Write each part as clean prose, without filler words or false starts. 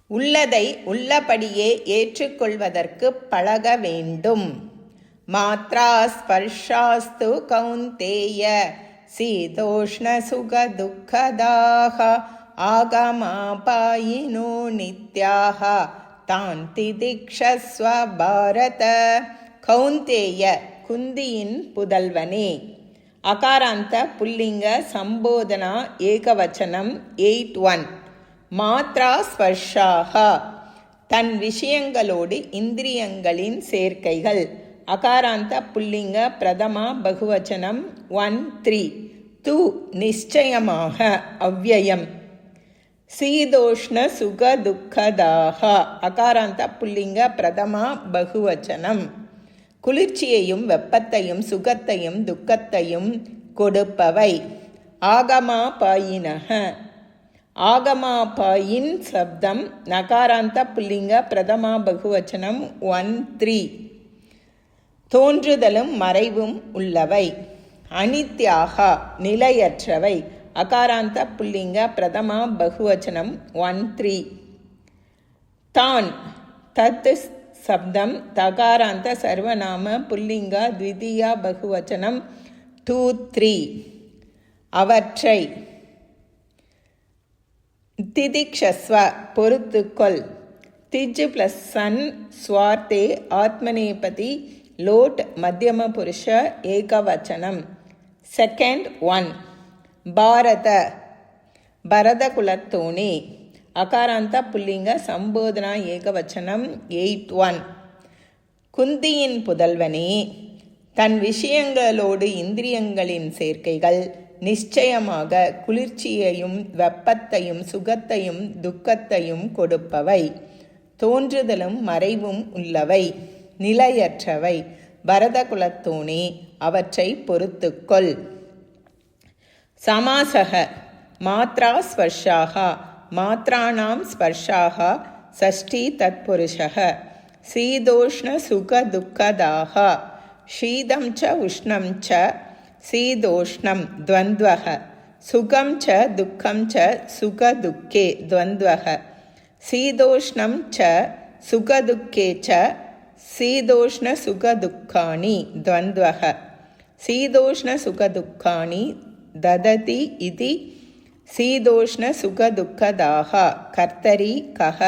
உள்ளதை உள்ளபடியே ஏற்றுக்கொள்வதற்கு பழக வேண்டும். மாத்ரா ஸ்பர்ஷாஸ்து கௌந்தேய சீதோஷ்ண சுக துக்கதாக ஆகமாபாயினோ நித்யாக தான் திதிக்ஷஸ்வ பாரத. கௌந்தேய, குந்தியின் புதல்வனே. அகாராந்த புல்லிங்க சம்போதனா ஏகவச்சனம் 8-1. மாத்ரா ஸ்பர்ஷாக, தன் விஷயங்களோடு இந்திரியங்களின் சேர்க்கைகள். அகாராந்த புல்லிங்க பிரதமா பகுவச்சனம் 1-3. து நிச்சயமாக அவ்யயம். சீதோஷ்ண சுக துக்கதாக, அகாராந்த புல்லிங்க பிரதமா பகுவச்சனம். குளிர்ச்சியையும் வெப்பத்தையும் சுகத்தையும் துக்கத்தையும் கொடுப்பவை. ஆகமாபாயினக, ஆகமாபாயின் சப்தம் நகாராந்த புல்லிங்க பிரதமா பகுவச்சனம் 1-3. தோன்றுதலும் மறைவும் உள்ளவை. அனித்யாக, நிலையற்றவை. அகாராந்த புல்லிங்க பிரதமா பகுவச்சனம் 1-3. தான், தத் சப்தம் தகாராந்த சர்வநாம புல்லிங்க த்விதியா பகுவச்சனம் 2-3. அவற்றை. திதிக்ஷஸ்வ, பொறுத்துக்கொள். திஜ் ப்ளஸ் சன் ஸ்வார்த்தே ஆத்மநேபதி லோட் மத்தியம புருஷ ஏகவச்சனம். செகண்ட் 1. பாரத, பரத குலத்தோனே. அகாராந்த புல்லிங்க சம்போதனா ஏகவச்சனம் 8-1. குந்தியின் புதல்வனே. தன் விஷயங்களோடு இந்திரியங்களின் சேர்க்கைகள் நிச்சயமாக குளிர்ச்சியையும் வெப்பத்தையும் சுகத்தையும் துக்கத்தையும் கொடுப்பவை. தோன்றுதலும் மறைவும் உள்ளவை. நிலையற்றவை. பரத குலத்தோனே, அவற்றை பொறுத்துக்கொள். சமாசக. மாத்ரா ஸ்பர்ஷாக, மாத்ராணாம் ஸ்பர்ஷாக சஷ்டி தத்புருஷக. சீதோஷ்ண சுக துக்கதாக, ஷீதம் ச உஷ்ணம் ச சீதோஷ்ணம் த்வந்த்வக. சுகம் ச துக்கம் ச சுக துக்கே த்வந்த்வக. சீதோஷ்ணம் ச சுக துக்கே ச சீதோஷ்ண சுக துக்கானி த்வந்த்வக. சீதோஷ்ண சுக துக்கானி தததி இதி சீதோஷ்ண சுக துக்கதாக. கர்த்தரி கஹ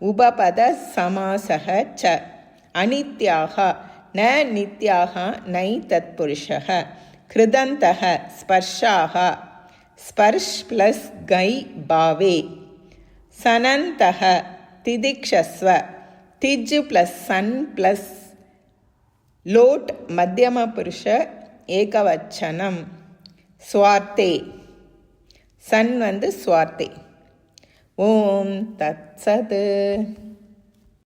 உபபத சமாசக ச. அனித்யாக, ந நித்யாக நை தத்புருஷக. கிருதந்தக ஸ்பர்ஷாக, ஸ்பர்ஷ் ப்ளஸ் கை பாவே. சனந்தக திதிக்ஷஸ்வ, திஜ் ப்ளஸ் சன் ப்ளஸ் லோட் மத்தியம புருஷ ஏகவச்சனம். ஸ்வார்த்தே, சன் ஸ்வார்த்தே. ஓம் தத் சத்.